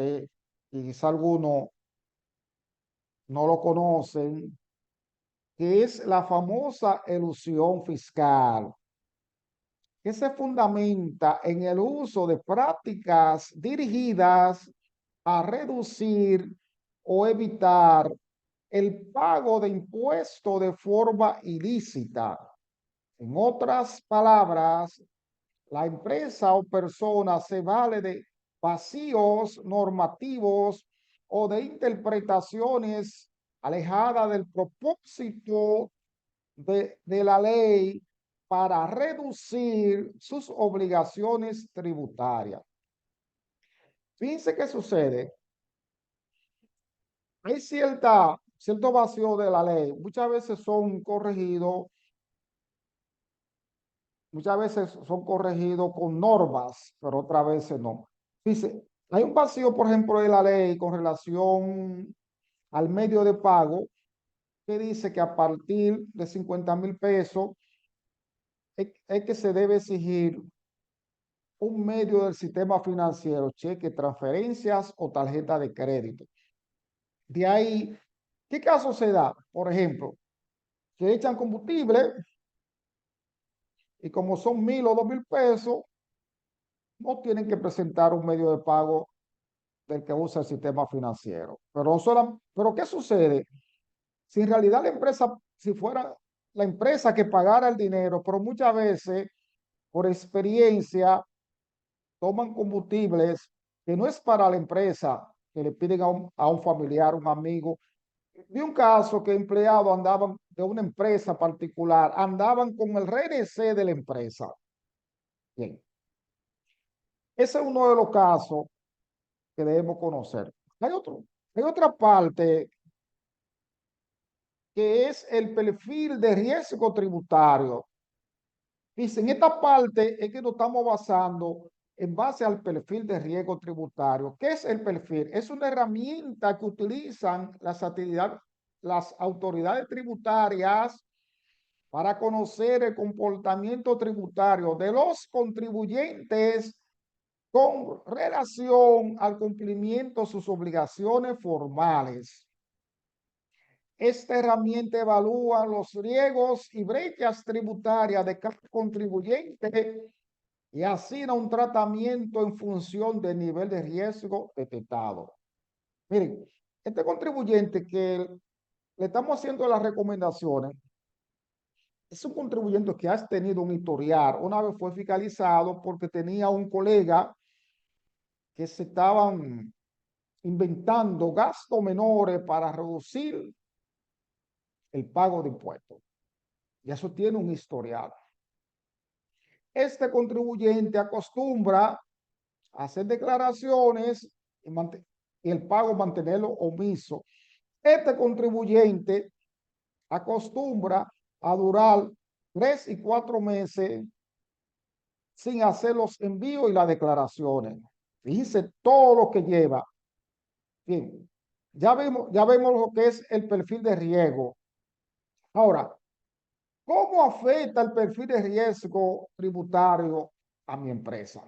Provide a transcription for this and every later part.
importante, y quizá algunos no lo conocen, que es la famosa elusión fiscal, que se fundamenta en el uso de prácticas dirigidas a reducir o evitar el pago de impuestos de forma ilícita. En otras palabras, la empresa o persona se vale de vacíos normativos o de interpretaciones alejadas del propósito de la ley para reducir sus obligaciones tributarias. Fíjense qué sucede. Hay cierto vacío de la ley. Muchas veces son corregidos con normas, pero otras veces no. Dice, hay un vacío, por ejemplo, de la ley con relación al medio de pago que dice que a partir de 50,000 pesos es que se debe exigir un medio del sistema financiero, cheque, transferencias o tarjeta de crédito. De ahí, ¿qué caso se da? Por ejemplo, que echan combustible y como son 1,000 o 2,000 pesos, no tienen que presentar un medio de pago del que usa el sistema financiero. Pero ¿qué sucede? Si en realidad si fuera la empresa que pagara el dinero, pero muchas veces, por experiencia, toman combustibles que no es para la empresa, que le piden a un familiar, un amigo. Vi un caso que empleados andaban de una empresa particular, andaban con el RNC de la empresa. Bien, ese es uno de los casos que debemos conocer. Hay otra parte que es el perfil de riesgo tributario. Dice, en esta parte es que nos estamos basando en base al perfil de riesgo tributario. ¿Qué es el perfil? Es una herramienta que utilizan las autoridades tributarias para conocer el comportamiento tributario de los contribuyentes con relación al cumplimiento de sus obligaciones formales. Esta herramienta evalúa los riesgos y brechas tributarias de cada contribuyente y asigna un tratamiento en función del nivel de riesgo detectado. Miren, este contribuyente que le estamos haciendo las recomendaciones es un contribuyente que ha tenido un historial. Una vez fue fiscalizado porque tenía un colega que se estaban inventando gastos menores para reducir el pago de impuestos. Y eso tiene un historial. Este contribuyente acostumbra a hacer declaraciones y el pago mantenerlo omiso. Este contribuyente acostumbra a durar 3 y 4 meses sin hacer los envíos y las declaraciones. Fíjense todo lo que lleva. Bien, ya vemos lo que es el perfil de riesgo. Ahora, ¿cómo afecta el perfil de riesgo tributario a mi empresa?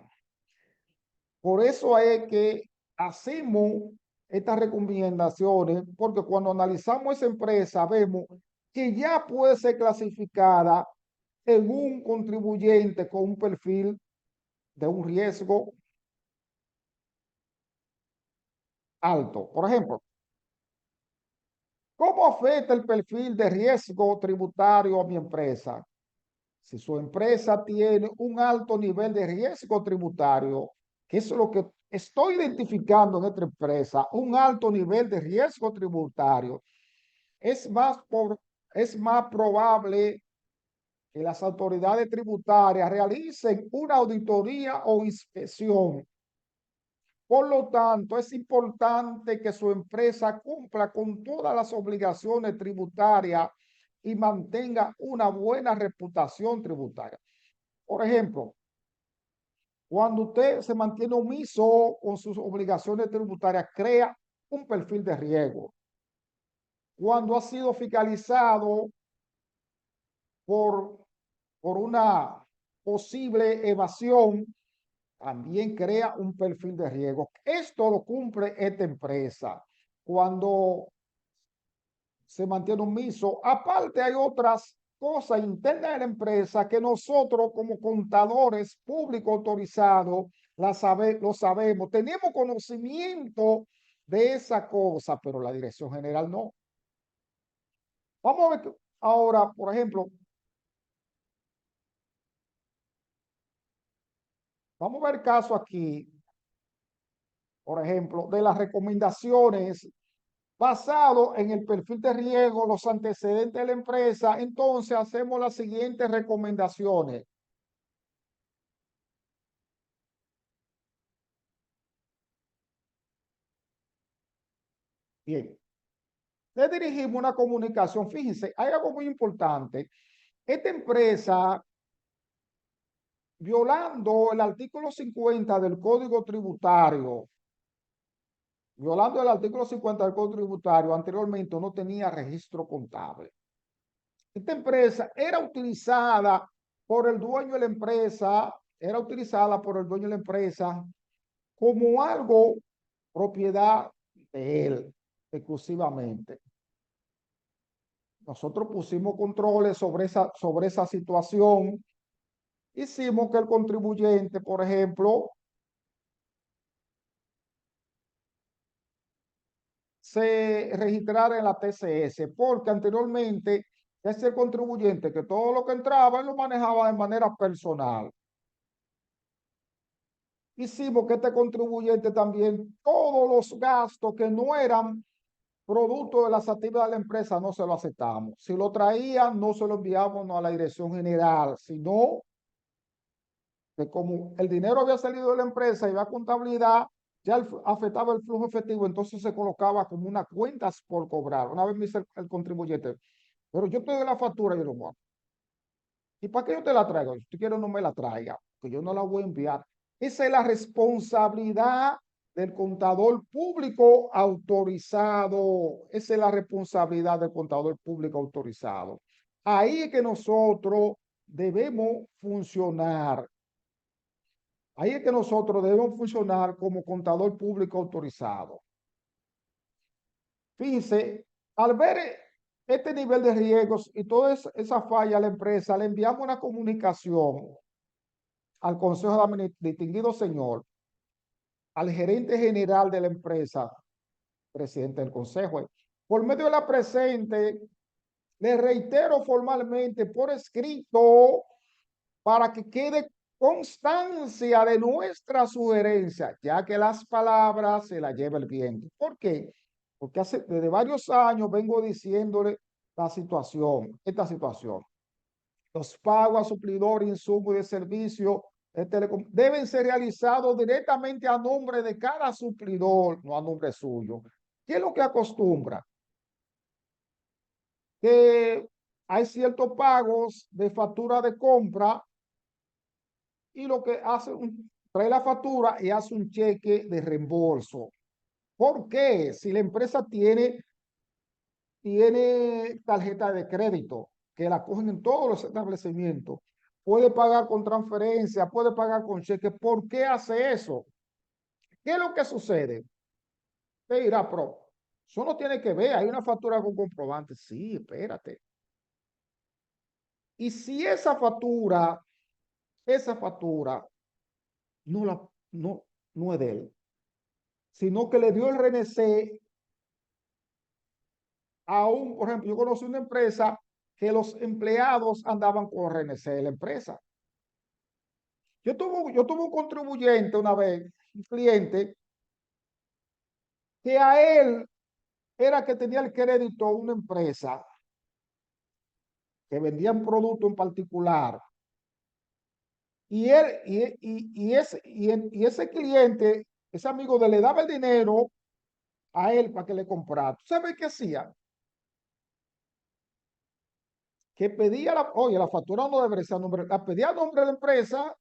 Por eso es que hacemos estas recomendaciones, porque cuando analizamos esa empresa vemos que ya puede ser clasificada en un contribuyente con un perfil de un riesgo alto. Por ejemplo, ¿cómo afecta el perfil de riesgo tributario a mi empresa? Si su empresa tiene un alto nivel de riesgo tributario, que es lo que estoy identificando en esta empresa, un alto nivel de riesgo tributario, es es más probable que las autoridades tributarias realicen una auditoría o inspección. Por lo tanto, es importante que su empresa cumpla con todas las obligaciones tributarias y mantenga una buena reputación tributaria. Por ejemplo, cuando usted se mantiene omiso con sus obligaciones tributarias, crea un perfil de riesgo. Cuando ha sido fiscalizado por, por una posible evasión, también crea un perfil de riesgo. Esto lo cumple esta empresa cuando se mantiene un MISO. Aparte, hay otras cosas internas de la empresa que nosotros como contadores públicos autorizados lo sabemos, tenemos conocimiento de esa cosa, pero la dirección general no. Vamos a ver ahora, por ejemplo, vamos a ver el caso aquí, por ejemplo, de las recomendaciones basado en el perfil de riesgo, los antecedentes de la empresa. Entonces hacemos las siguientes recomendaciones. Bien, le dirigimos una comunicación. Fíjense, hay algo muy importante. Esta empresa, violando el artículo 50 del Código Tributario, violando el artículo 50 del Código Tributario, anteriormente no tenía registro contable. Esta empresa era utilizada por el dueño de la empresa, era utilizada por el dueño de la empresa como algo propiedad de él exclusivamente. Nosotros pusimos controles sobre esa situación. Hicimos que el contribuyente, por ejemplo, se registrara en la TCS, porque anteriormente ese contribuyente que todo lo que entraba él lo manejaba de manera personal. Hicimos que este contribuyente también todos los gastos que no eran producto de las actividades de la empresa no se lo aceptamos. Si lo traían, no se lo enviamos a la dirección general, sino que como el dinero había salido de la empresa y había contabilidad, ya afectaba el flujo efectivo, entonces se colocaba como unas cuentas por cobrar. Una vez me dice el contribuyente, pero yo te doy la factura, y yo lo voy. ¿Y para qué yo te la traigo? Si tú quieres, no me la traiga, que yo no la voy a enviar. Esa es la responsabilidad del contador público autorizado. Esa es la responsabilidad del contador público autorizado. Ahí es que nosotros debemos funcionar. Ahí es que nosotros debemos funcionar como contador público autorizado. Fíjense, al ver este nivel de riesgos y toda esa falla a la empresa, le enviamos una comunicación al Consejo de Administración, distinguido señor, al gerente general de la empresa, presidente del Consejo. Por medio de la presente, le reitero formalmente por escrito para que quede constancia de nuestra sugerencia, ya que las palabras se las lleva el viento. ¿Por qué? Porque desde varios años vengo diciéndole esta situación. Los pagos a suplidor, insumos y de servicio de telecom deben ser realizados directamente a nombre de cada suplidor, no a nombre suyo. ¿Qué es lo que acostumbra? Que hay ciertos pagos de factura de compra y lo que hace, trae la factura y hace un cheque de reembolso. ¿Por qué? Si la empresa tiene tarjeta de crédito, que la cogen en todos los establecimientos, puede pagar con transferencia, puede pagar con cheque. ¿Por qué hace eso? ¿Qué es lo que sucede? Te dirá, pero eso no tiene que ver, hay una factura con comprobante. Sí, espérate. Y si esa factura no, no es de él, sino que le dio el RNC a por ejemplo, yo conocí una empresa que los empleados andaban con RNC de la empresa. Yo tuve un contribuyente una vez, un cliente, que a él era que tenía el crédito a una empresa que vendía un producto en particular. Y, él, y ese cliente, ese amigo de le daba el dinero a él para que le comprara. ¿Tú sabes qué hacía? Que pedía oye, la factura no debería ser a nombre, la pedía a nombre de la empresa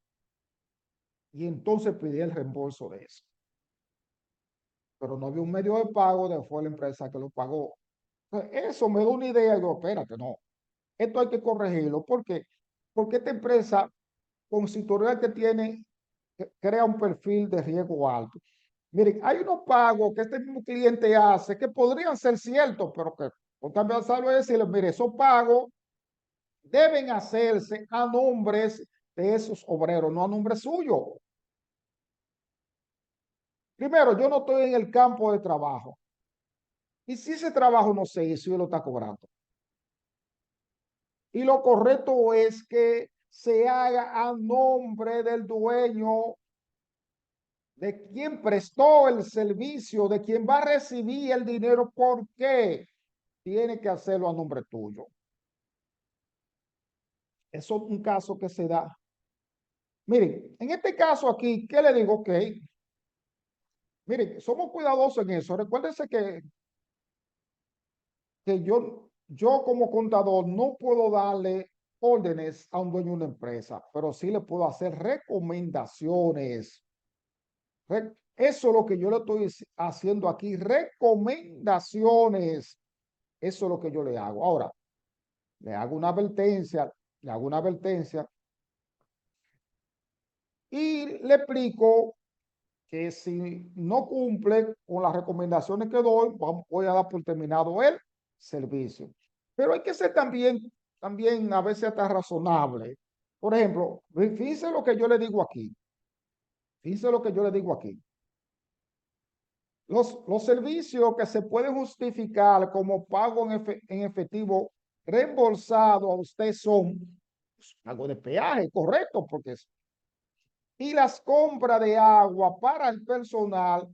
y entonces pedía el reembolso de eso. Pero no había un medio de pago, de fue la empresa que lo pagó. Entonces, eso me da una idea y digo, espérate, no, esto hay que corregirlo. ¿Por qué? Porque esta empresa consistorial que tiene crea un perfil de riesgo alto. Miren, hay unos pagos que este mismo cliente hace que podrían ser ciertos, pero que por también sabe decirle, mire, esos pagos deben hacerse a nombres de esos obreros, no a nombre suyo. Primero, yo no estoy en el campo de trabajo. Y si ese trabajo no se hizo, yo lo está cobrando. Y lo correcto es que se haga a nombre del dueño, de quien prestó el servicio, de quien va a recibir el dinero. ¿Por qué tiene que hacerlo a nombre tuyo? Eso es un caso que se da. Miren, en este caso aquí, ¿qué le digo? Ok, miren, somos cuidadosos en eso. Recuérdense que yo como contador no puedo darle órdenes a un dueño de una empresa, pero sí le puedo hacer recomendaciones. Eso es lo que yo le estoy haciendo aquí, recomendaciones. Eso es lo que yo le hago. Ahora, le hago una advertencia, le hago una advertencia y le explico que si no cumple con las recomendaciones que doy, voy a dar por terminado el servicio. Pero hay que ser también a veces hasta razonable. Por ejemplo, fíjense lo que yo le digo aquí. Fíjense lo que yo le digo aquí. Los servicios que se pueden justificar como pago en efectivo reembolsado a usted son algo de peaje, correcto, porque y las compras de agua para el personal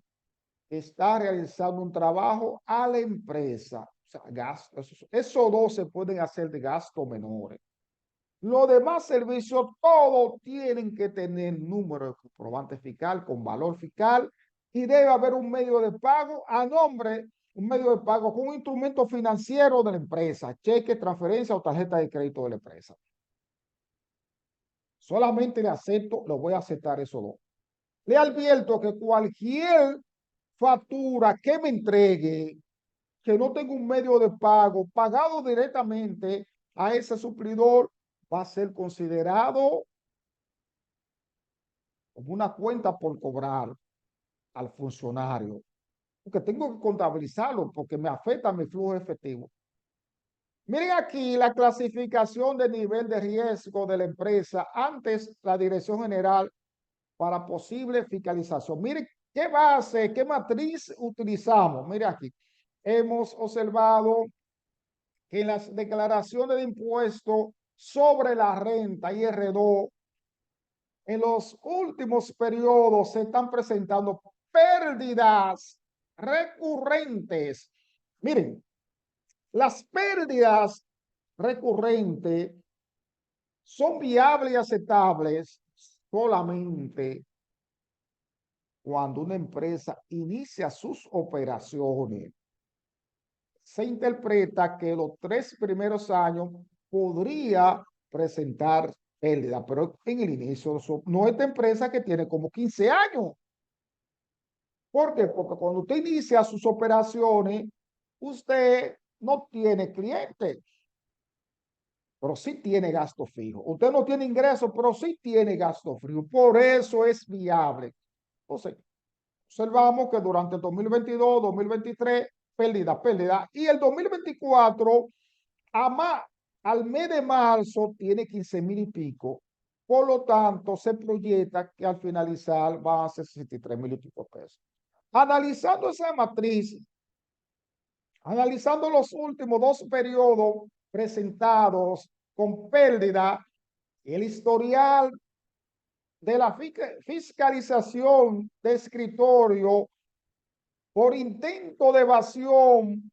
está realizando un trabajo a la empresa. O sea, gastos, esos dos se pueden hacer de gastos menores. Los demás servicios, todos tienen que tener número de comprobante fiscal con valor fiscal y debe haber un medio de pago a nombre, un medio de pago con un instrumento financiero de la empresa, cheque, transferencia o tarjeta de crédito de la empresa. Solamente le acepto, lo voy a aceptar eso dos. Le advierto que cualquier factura que me entregue, que no tenga un medio de pago pagado directamente a ese suplidor, va a ser considerado como una cuenta por cobrar al funcionario, porque tengo que contabilizarlo porque me afecta mi flujo efectivo. Miren aquí la clasificación de nivel de riesgo de la empresa antes la Dirección General para posible fiscalización. Miren qué base, qué matriz utilizamos. Miren aquí. Hemos observado que en las declaraciones de impuestos sobre la renta IR2 en los últimos periodos se están presentando pérdidas recurrentes. Miren, las pérdidas recurrentes son viables y aceptables solamente cuando una empresa inicia sus operaciones. Se interpreta que los 3 primeros años podría presentar pérdida, pero en el inicio no esta empresa que tiene como 15 años. ¿Por qué? Porque cuando usted inicia sus operaciones, usted no tiene clientes, pero sí tiene gasto fijo. Usted no tiene ingresos, pero sí tiene gasto fijo. Por eso es viable. Entonces, observamos que durante el 2022, 2023, pérdida. Y el 2024, al mes de marzo, tiene 15,000 y pico. Por lo tanto, se proyecta que al finalizar va a ser 63,000 y pico pesos. Analizando esa matriz, analizando los últimos 2 periodos presentados con pérdida, el historial de la fiscalización de escritorio por intento de evasión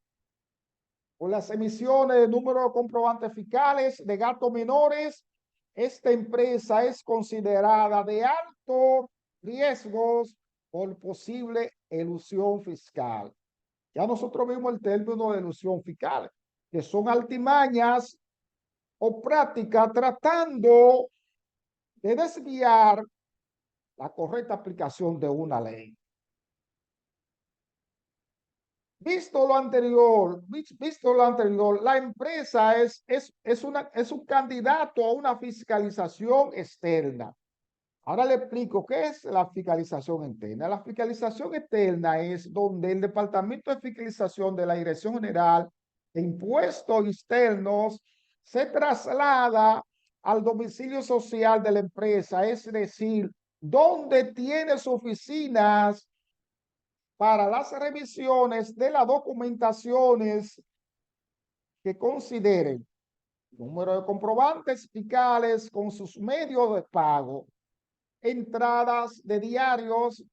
por las emisiones de número de comprobantes fiscales de gastos menores, esta empresa es considerada de alto riesgo por posible elusión fiscal. Ya nosotros vimos el término de elusión fiscal, que son altimañas o prácticas tratando de desviar la correcta aplicación de una ley. Visto lo anterior, la empresa es un candidato a una fiscalización externa. Ahora le explico qué es la fiscalización interna. La fiscalización externa es donde el Departamento de Fiscalización de la Dirección General de Impuestos Externos se traslada al domicilio social de la empresa, es decir, donde tiene sus oficinas para las revisiones de las documentaciones que consideren número de comprobantes fiscales con sus medios de pago, entradas de diarios,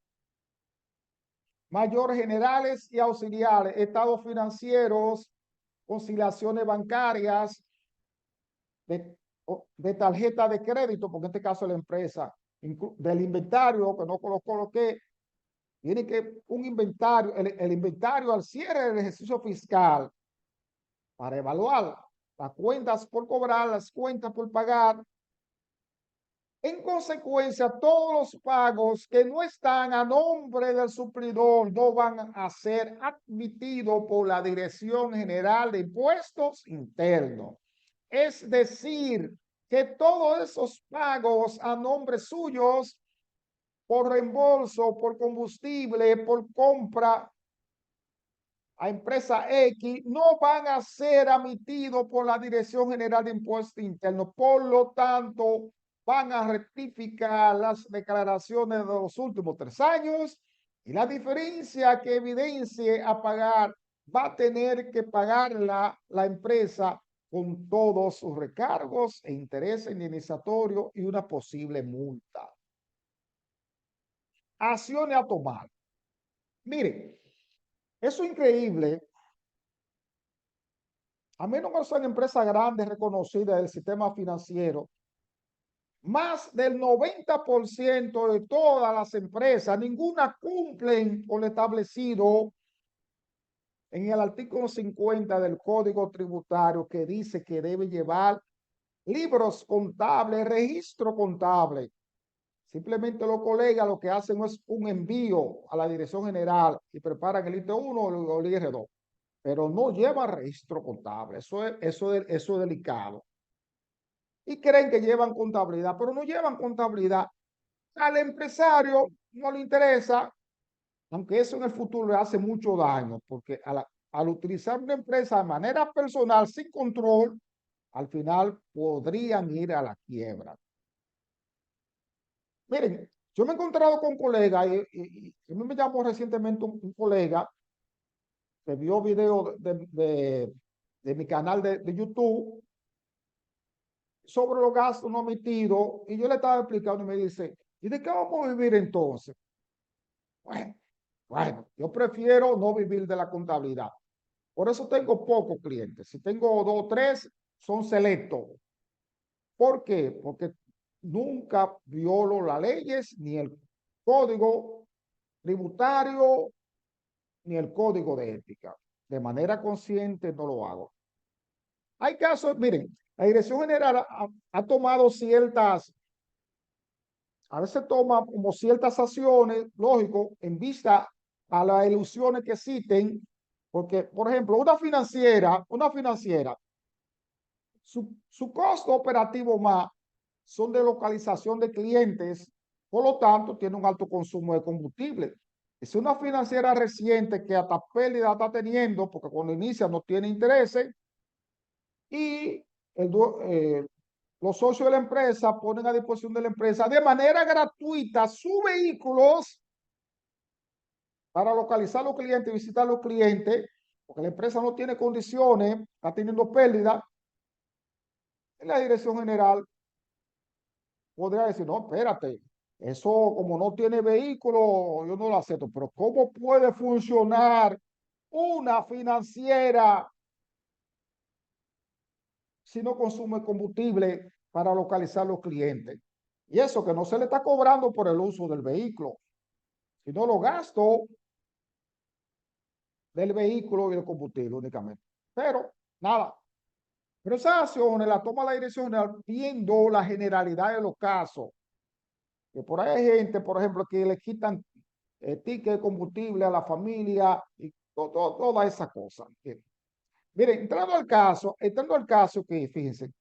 mayores generales y auxiliares, estados financieros, conciliaciones bancarias, de tarjeta de crédito, porque en este caso la empresa, del inventario, que no coloqué, tiene que un inventario, el inventario al cierre del ejercicio fiscal para evaluar las cuentas por cobrar, las cuentas por pagar. En consecuencia, todos los pagos que no están a nombre del suplidor no van a ser admitidos por la Dirección General de Impuestos Internos. Es decir, que todos esos pagos a nombre suyos, por reembolso, por combustible, por compra a empresa X, no van a ser admitidos por la Dirección General de Impuestos Internos. Por lo tanto, van a rectificar las declaraciones de los últimos 3 años y la diferencia que evidencie a pagar va a tener que pagarla la empresa con todos sus recargos e intereses indemnizatorios y una posible multa. Acciones a tomar. Miren, eso es increíble. A menos que sean empresas grandes reconocidas del sistema financiero, más del 90% de todas las empresas, ninguna cumplen con lo establecido en el artículo 50 del Código Tributario, que dice que debe llevar libros contables, registro contable. Simplemente los colegas lo que hacen es un envío a la Dirección General y preparan el IT1 o el IR2, pero no llevan registro contable. Eso es delicado. Y creen que llevan contabilidad, pero no llevan contabilidad. Al empresario no le interesa, aunque eso en el futuro le hace mucho daño, porque al utilizar una empresa de manera personal, sin control, al final podrían ir a la quiebra. Miren, yo me he encontrado con colegas y me llamó recientemente un colega que vio video de mi canal de YouTube sobre los gastos no emitidos y yo le estaba explicando y me dice, ¿y de qué vamos a vivir entonces? Bueno, yo prefiero no vivir de la contabilidad. Por eso tengo pocos clientes. Si tengo 2 o 3, son selectos. ¿Por qué? Porque nunca violo las leyes, ni el código tributario, ni el código de ética. De manera consciente no lo hago. Hay casos, miren, la Dirección General ha tomado ciertas, a veces toma como ciertas acciones, lógico, en vista a las ilusiones que existen, porque, por ejemplo, una financiera, su costo operativo más son de localización de clientes, por lo tanto, tiene un alto consumo de combustible. Es una financiera reciente que hasta pérdida está teniendo, porque cuando inicia no tiene intereses, y los socios de la empresa ponen a disposición de la empresa de manera gratuita sus vehículos para localizar a los clientes y visitar a los clientes, porque la empresa no tiene condiciones, está teniendo pérdida. En la Dirección General podría decir, no, espérate, eso como no tiene vehículo, yo no lo acepto, pero ¿cómo puede funcionar una financiera si no consume combustible para localizar los clientes? Y eso que no se le está cobrando por el uso del vehículo, sino los gastos del vehículo y el combustible únicamente. Pero nada, pero esas acciones las toma la Dirección General viendo la generalidad de los casos. Que por ahí hay gente, por ejemplo, que le quitan ticket de combustible a la familia y toda esa cosa. Miren, entrando al caso que, fíjense,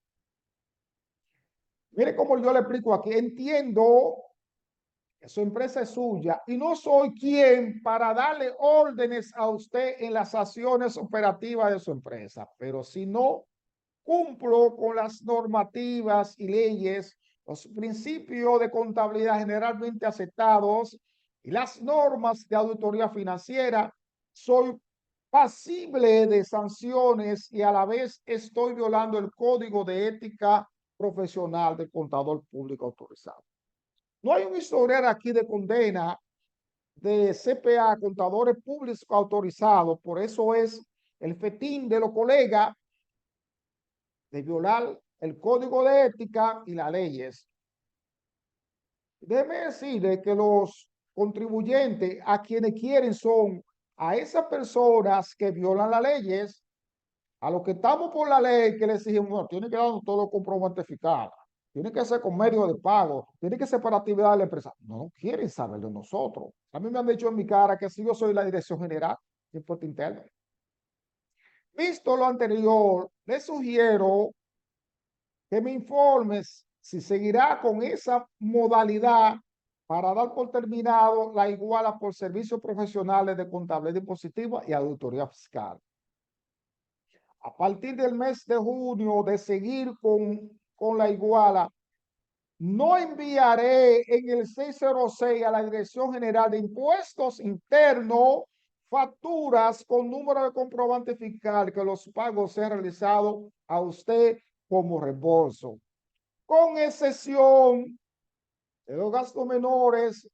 mire cómo yo le explico aquí. Entiendo Su empresa es suya y no soy quien para darle órdenes a usted en las acciones operativas de su empresa. Pero si no cumplo con las normativas y leyes, los principios de contabilidad generalmente aceptados y las normas de auditoría financiera, soy pasible de sanciones y a la vez estoy violando el código de ética profesional del contador público autorizado. No hay un historial aquí de condena de CPA, contadores públicos autorizados, por eso es el fetín de los colegas de violar el código de ética y las leyes. Déjeme decirle que los contribuyentes a quienes quieren son a esas personas que violan las leyes, a los que estamos por la ley, que les decimos, bueno, tiene que dar todo comprobante fiscal, tiene que ser con medio de pago, tiene que ser para actividad de la empresa. No quieren saber de nosotros. A mí me han dicho en mi cara que si yo soy la dirección general de impuesto interno. Visto lo anterior, les sugiero que me informes si seguirá con esa modalidad para dar por terminado la iguala por servicios profesionales de contabilidad impositiva y auditoría fiscal. A partir del mes de junio de seguir con la iguala, no enviaré en el 606 a la Dirección General de Impuestos Internos facturas con número de comprobante fiscal que los pagos sean realizados a usted como reembolso, con excepción de los gastos menores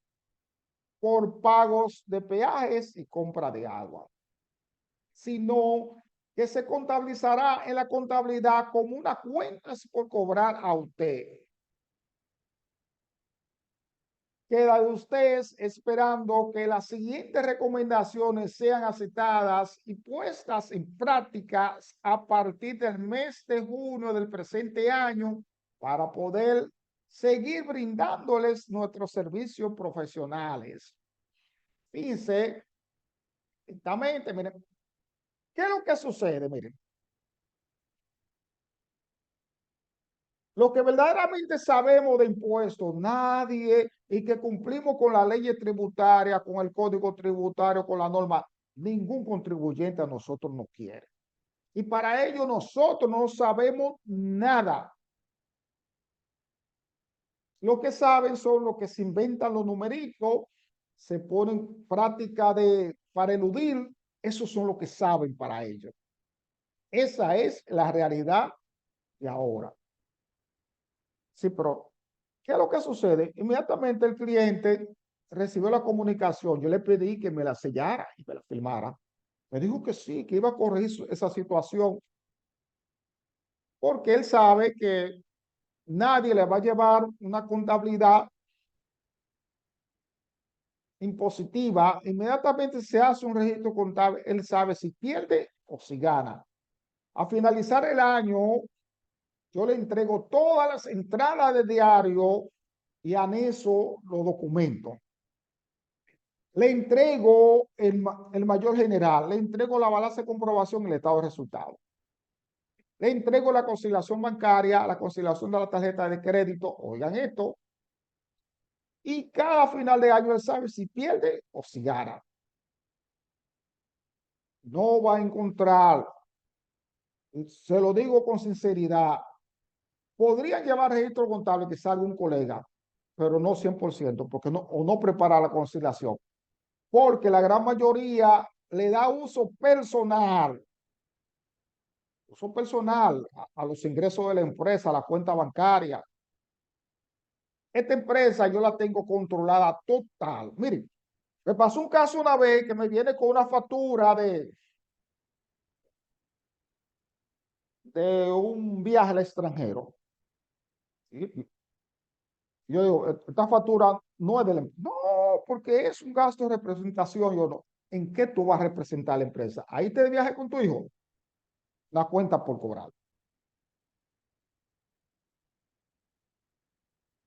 por pagos de peajes y compra de agua, sino que se contabilizará en la contabilidad como una cuenta por cobrar a usted. Queda de ustedes esperando que las siguientes recomendaciones sean aceptadas y puestas en práctica a partir del mes de junio del presente año para poder seguir brindándoles nuestros servicios profesionales. Fíjense, exactamente, miren, ¿qué es lo que sucede? Miren, lo que verdaderamente sabemos de impuestos, nadie, y que cumplimos con la ley tributaria, con el código tributario, con la norma, ningún contribuyente a nosotros nos quiere. Y para ello nosotros no sabemos nada. Lo que saben son los que se inventan los numeritos, se ponen práctica para eludir, esos son los que saben para ello. Esa es la realidad de ahora. Sí, pero ¿qué es lo que sucede? Inmediatamente el cliente recibió la comunicación. Yo le pedí que me la sellara y me la firmara. Me dijo que sí, que iba a corregir esa situación, porque él sabe que nadie le va a llevar una contabilidad impositiva. Inmediatamente se hace un registro contable, él sabe si pierde o si gana. A finalizar el año, yo le entrego todas las entradas de diario y anexo los documentos. Le entrego el mayor general, le entrego la balanza de comprobación y el estado de resultados. Le entrego la conciliación bancaria, la conciliación de la tarjeta de crédito, oigan esto, y cada final de año él sabe si pierde o si gana. No va a encontrar, se lo digo con sinceridad, podrían llevar registro contable que salga un colega, pero no 100%, porque no, o no prepara la conciliación, porque la gran mayoría le da uso personal a los ingresos de la empresa, a la cuenta bancaria. Esta empresa yo la tengo controlada total. Miren, me pasó un caso una vez que me viene con una factura de un viaje al extranjero. Y yo digo, esta factura no es de la empresa. No, porque es un gasto de representación. Yo no. ¿En qué tú vas a representar a la empresa? Ahí te de viaje con tu hijo. La cuenta por cobrar.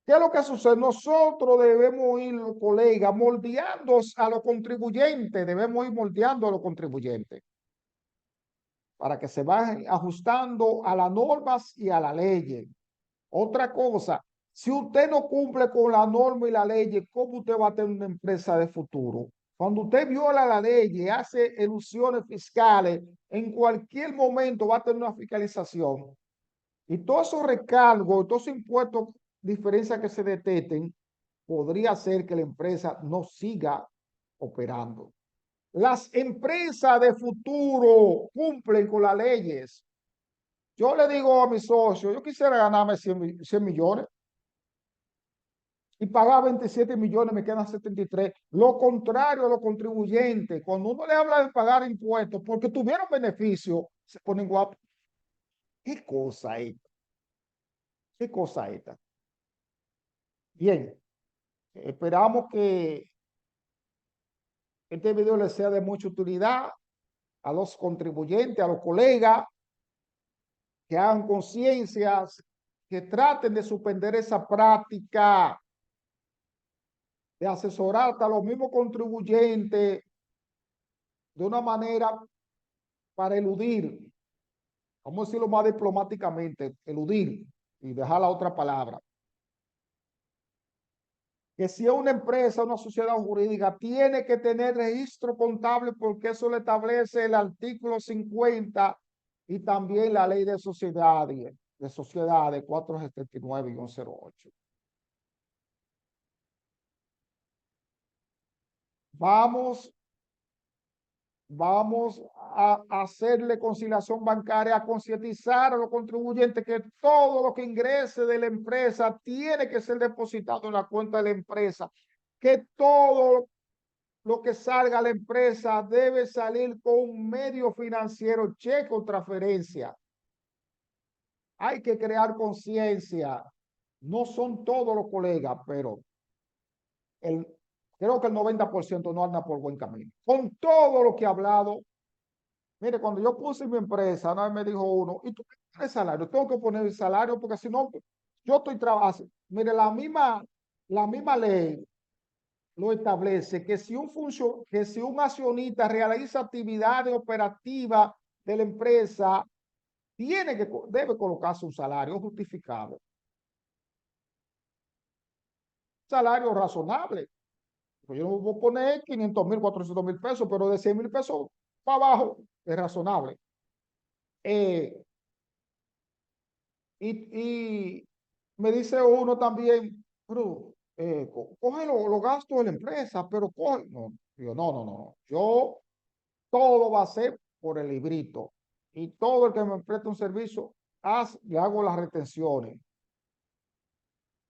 ¿Qué es lo que sucede? Nosotros debemos ir, colegas, moldeando a los contribuyentes, debemos ir moldeando a los contribuyentes para que se vayan ajustando a las normas y a la ley. Otra cosa, Si usted no cumple con la norma y la ley, ¿cómo usted va a tener una empresa de futuro? Cuando usted viola la ley y hace elusiones fiscales, en cualquier momento va a tener una fiscalización. Y todos esos recargos, todos esos impuestos, diferencias que se detecten, podría ser que la empresa no siga operando. Las empresas de futuro cumplen con las leyes. Yo le digo a mis socios, yo quisiera ganarme 100 millones y pagar 27 millones, me quedan 73. Lo contrario a los contribuyentes, cuando uno le habla de pagar impuestos porque tuvieron beneficio, se ponen guapos. ¿Qué cosa es? ¿Qué cosa es esta? Bien, esperamos que este video les sea de mucha utilidad a los contribuyentes, a los colegas, que hagan conciencias, que traten de suspender esa práctica de asesorar a los mismos contribuyentes de una manera para eludir, vamos a decirlo más diplomáticamente, eludir y dejar la otra palabra. Que si es una empresa, una sociedad jurídica, tiene que tener registro contable porque eso lo establece el artículo 50 y también la ley de sociedades 479 y 108. Vamos a hacerle conciliación bancaria, a concientizar a los contribuyentes que todo lo que ingrese de la empresa tiene que ser depositado en la cuenta de la empresa, que todo lo que salga a la empresa debe salir con un medio financiero, cheque o transferencia. Hay que crear conciencia. No son todos los colegas, pero creo que el 90% no anda por buen camino. Con todo lo que he hablado, mire, cuando yo puse mi empresa, una vez me dijo uno, ¿y tú qué tienes salario? Tengo que poner el salario porque si no, yo estoy trabajando. Mire, la misma ley lo establece que si que si un accionista realiza actividades operativas de la empresa, debe colocarse un salario justificado. Salario razonable. Pues yo no voy a poner 500,000, 400,000 pesos, pero de 100,000 pesos para abajo es razonable. Y me dice uno también, pero coge los gastos de la empresa, pero coge. No, yo, no. Yo, todo va a ser por el librito. Y todo el que me preste un servicio, le hago las retenciones.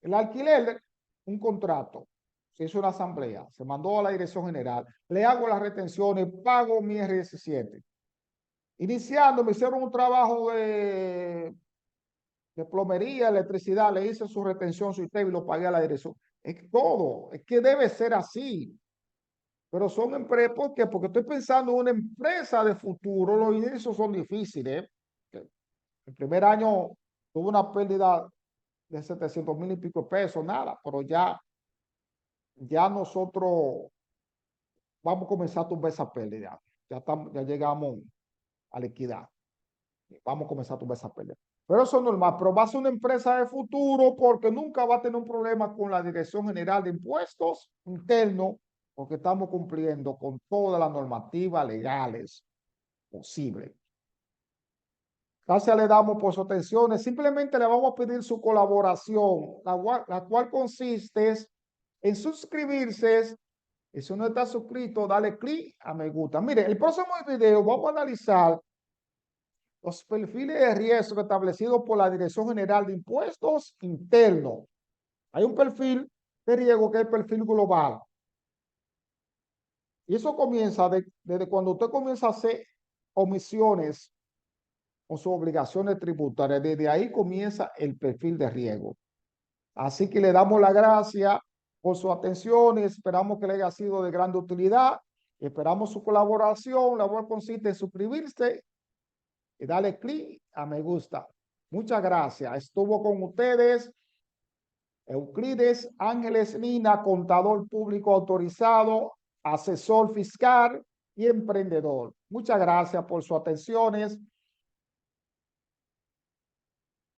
El alquiler, un contrato. Se hizo una asamblea, se mandó a la dirección general, le hago las retenciones, pago mi RS7. Iniciando, me hicieron un trabajo de plomería, electricidad, le hice su retención, su ITEV y lo pagué a la dirección. Es todo, es que debe ser así. Pero son empresas, ¿por qué? Porque estoy pensando en una empresa de futuro, los inicios son difíciles. El primer año tuve una pérdida de 700,000 y pico de pesos, nada, pero ya nosotros vamos a comenzar a tumbar esa pérdida. Ya llegamos a la equidad. Vamos a comenzar a tumbar esa pérdida. Pero eso es normal, pero va a ser una empresa de futuro porque nunca va a tener un problema con la Dirección General de Impuestos Internos porque estamos cumpliendo con todas las normativas legales posibles. Gracias le damos por su atención. Simplemente le vamos a pedir su colaboración, la cual consiste en suscribirse. Y si no está suscrito, dale clic a me gusta. Mire, el próximo video vamos a analizar los perfiles de riesgo establecidos por la Dirección General de Impuestos Internos. Hay un perfil de riesgo que es el perfil global. Y eso comienza desde cuando usted comienza a hacer omisiones o sus obligaciones tributarias. Desde ahí comienza el perfil de riesgo. Así que le damos la gracia por su atención y esperamos que le haya sido de gran utilidad. Esperamos su colaboración. La cual consiste en suscribirse y darle clic a me gusta. Muchas gracias. Estuvo con ustedes Euclides Ángeles Lina, contador público autorizado, asesor fiscal y emprendedor. Muchas gracias por sus atenciones.